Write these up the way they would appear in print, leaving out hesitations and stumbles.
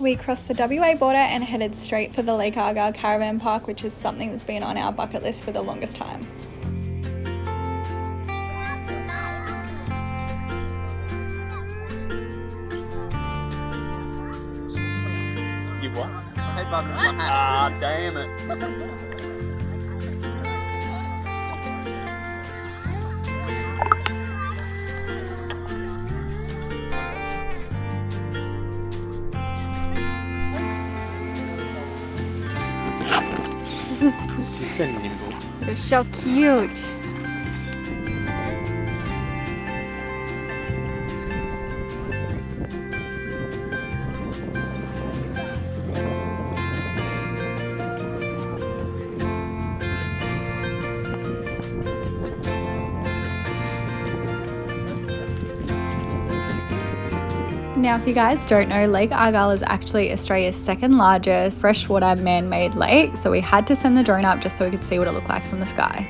We crossed the WA border and headed straight for the Lake Argyle Caravan Park, which is something that's been on our bucket list for the longest time. You what? Ah, damn it. She's so nimble. You're so cute. Now, if you guys don't know, Lake Argyle is actually Australia's second largest freshwater man-made lake, so we had to send the drone up just so we could see what it looked like from the sky.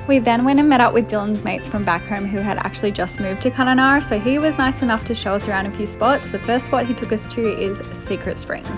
We then went and met up with Dylan's mates from back home who had actually just moved to Kununurra, so he was nice enough to show us around a few spots. The first spot he took us to is Secret Springs.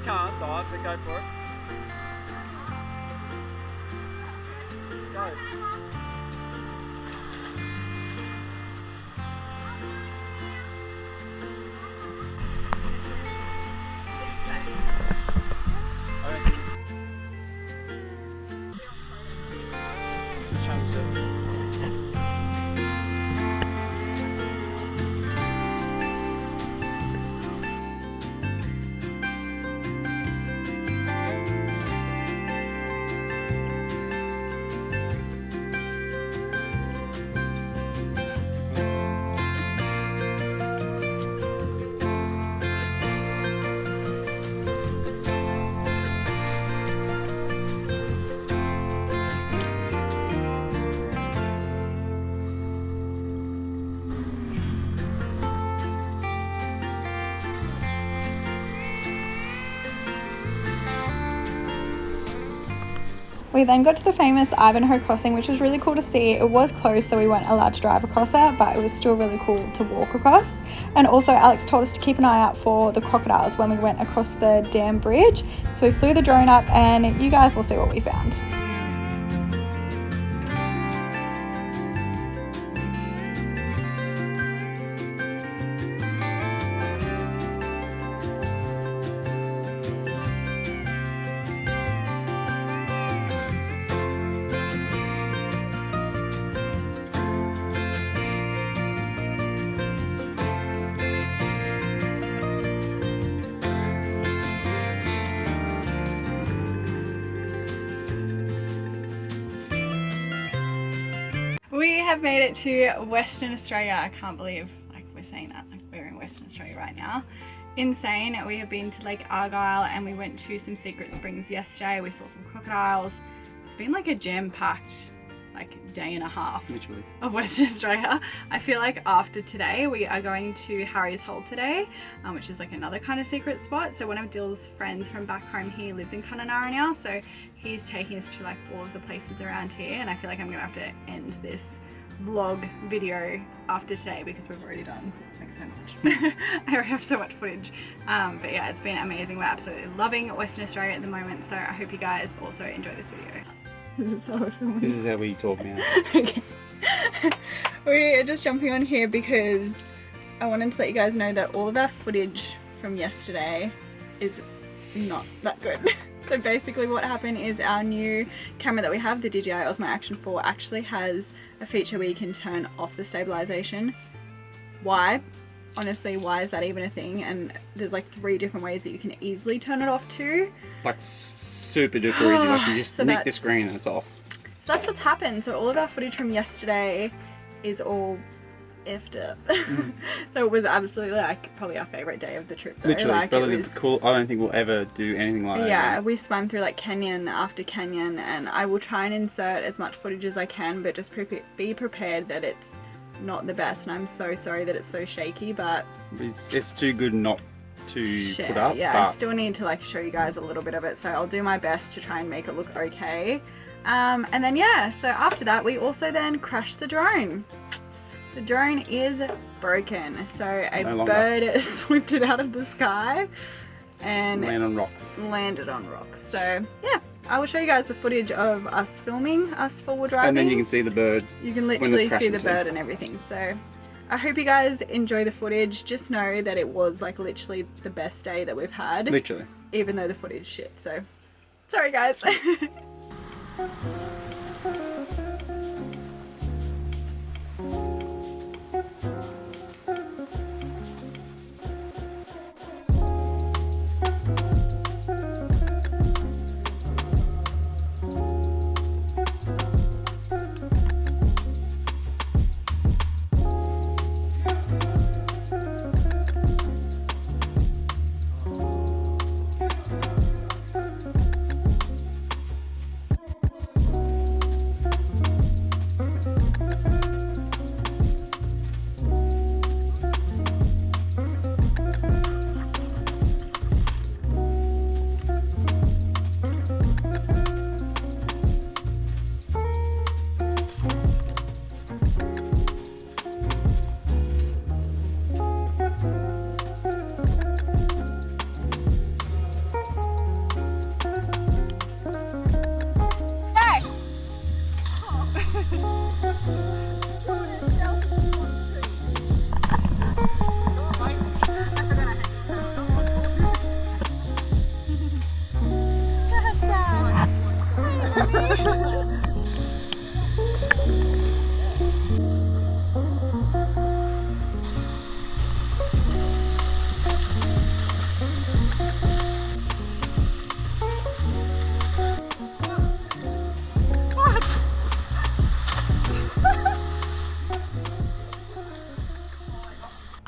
Can't dive, but go for it. Go. We then got to the famous Ivanhoe Crossing, which was really cool to see. It was closed, so we weren't allowed to drive across it, but it was still really cool to walk across. And also Alex told us to keep an eye out for the crocodiles when we went across the dam bridge. So we flew the drone up and you guys will see what we found. We have made it to Western Australia. I can't believe we're saying that, we're in Western Australia right now. Insane. We have been to Lake Argyle and we went to some secret springs yesterday. We saw some crocodiles. It's been like a jam-packed day and a half literally of Western Australia. I feel like after today we are going to Harry's Hole today, which is another kind of secret spot. So one of Dill's friends from back home, he lives in Kununurra now, so he's taking us to all of the places around here, and I feel like I'm gonna have to end this vlog video after today because we've already done like so much. I already have so much footage, but yeah, it's been amazing. We're absolutely loving Western Australia at the moment, so I hope you guys also enjoy this video. This is how we're filming. This is how we talk now. Okay. We're just jumping on here because I wanted to let you guys know that all of our footage from yesterday is not that good. So basically what happened is our new camera that we have, the DJI Osmo Action 4, actually has a feature where you can turn off the stabilization. Why? Honestly, why is that even a thing? And there's like 3 different ways that you can easily turn it off to. Like super duper easy, like you just So nick the screen and it's off. So that's what's happened. So all of our footage from yesterday is all effed up. So it was absolutely like probably our favourite day of the trip though. Literally, like, probably the cool. I don't think we'll ever do anything like that. Yeah, again. we swam through like canyon after canyon, and I will try and insert as much footage as I can, but just be prepared that it's not the best, and I'm so sorry that it's so shaky, but It's too good not to put up. Yeah, but I still need to like show you guys a little bit of it, so I'll do my best to try and make it look okay. And then yeah, so after that we also then crashed the drone. The drone is broken, so a bird swooped it out of the sky and landed on rocks. So yeah, I will show you guys the footage of us filming, us forward driving. And then you can see the bird. You can literally see the bird and everything. So I hope you guys enjoy the footage. Just know that it was like literally the best day that we've had. Literally. Even though the footage shit, so sorry guys.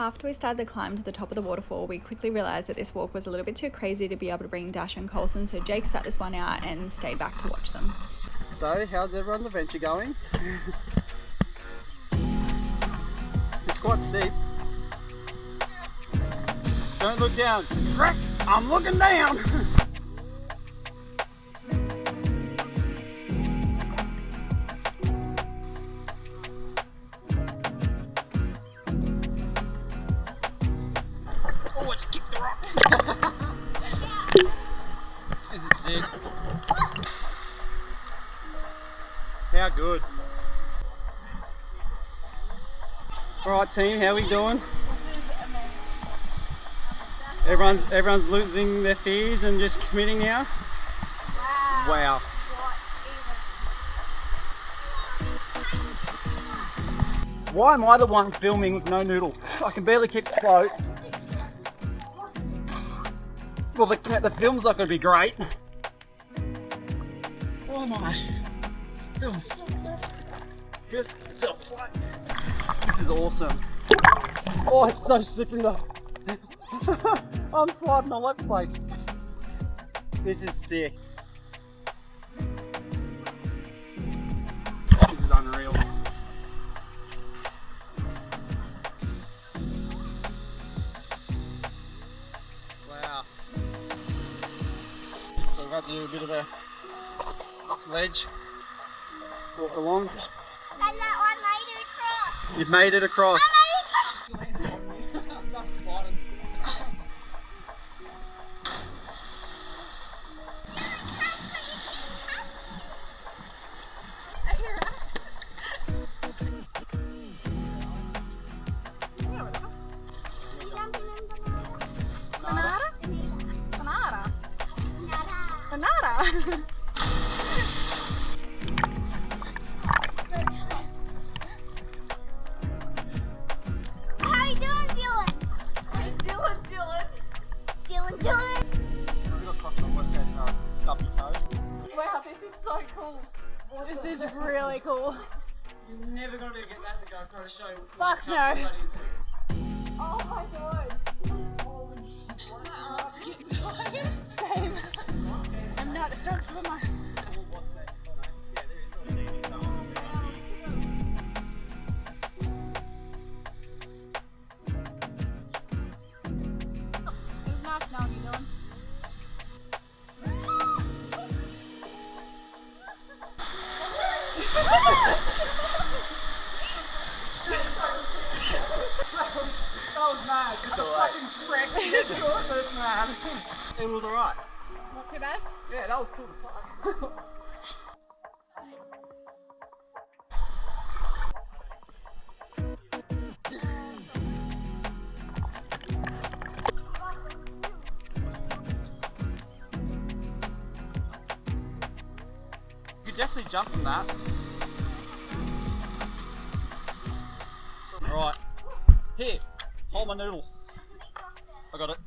After we started the climb to the top of the waterfall, we quickly realised that this walk was a little bit too crazy to be able to bring Dash and Colson, so Jake sat this one out and stayed back to watch them. So, how's everyone's adventure going? It's quite steep. Don't look down. Shrek, I'm looking down! Oh, it's kicked the rock! Is it sick? How good. Alright team, how we doing? Everyone's losing their fears and just committing now? Wow. Why am I the one filming with no noodle? I can barely keep afloat. Well, the film's not going to be great. Oh my. This is awesome. Oh, it's so slippery though. I'm sliding all over the place. This is sick. This is unreal. Wow. So we've had to do a bit of a ledge. Walk along. And that one later You've made it across. Wow, this is so cool. This is really cool. You're never going to get that to go try to show. Fuck no. Oh my god. My arms get tired. Same. I'm not a strong swimmer. It was nice knowing you, Dylan. That was mad. It's alright. Fucking man. It was alright. Not too bad? Yeah, that was cool to fuck. You could definitely jump from that. Right. Here, hold my noodle. I got it.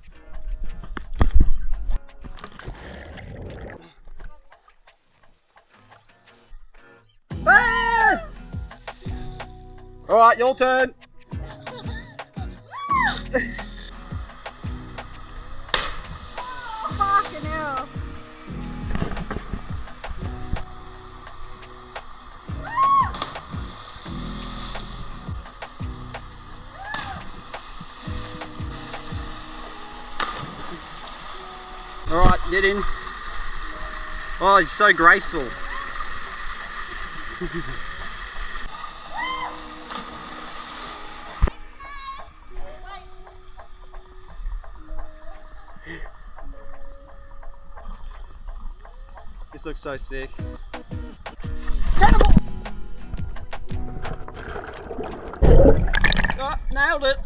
Ah! Alright, your turn. Fucking hell. Alright, get in. Oh, he's so graceful. This looks so sick. Cannibal! Oh, nailed it.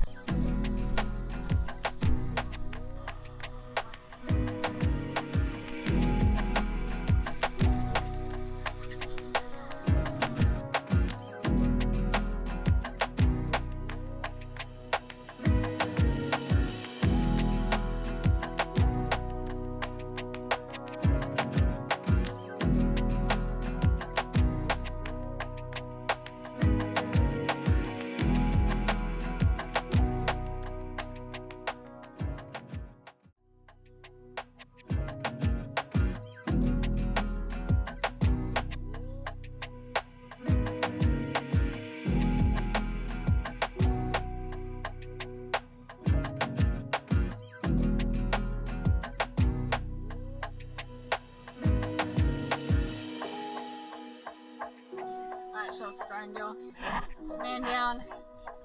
Man down,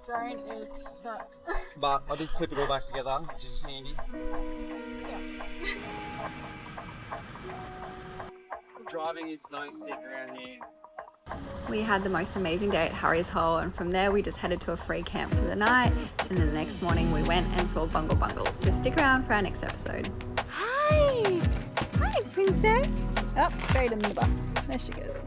drone is fucked. But I did clip it all back together, which is handy. Driving is so sick around here. We had the most amazing day at Harry's Hole, and from there we just headed to a free camp for the night, and then the next morning we went and saw Bungle Bungles. So stick around for our next episode. Hi! Hi, princess! Oh, straight in the bus. There she goes.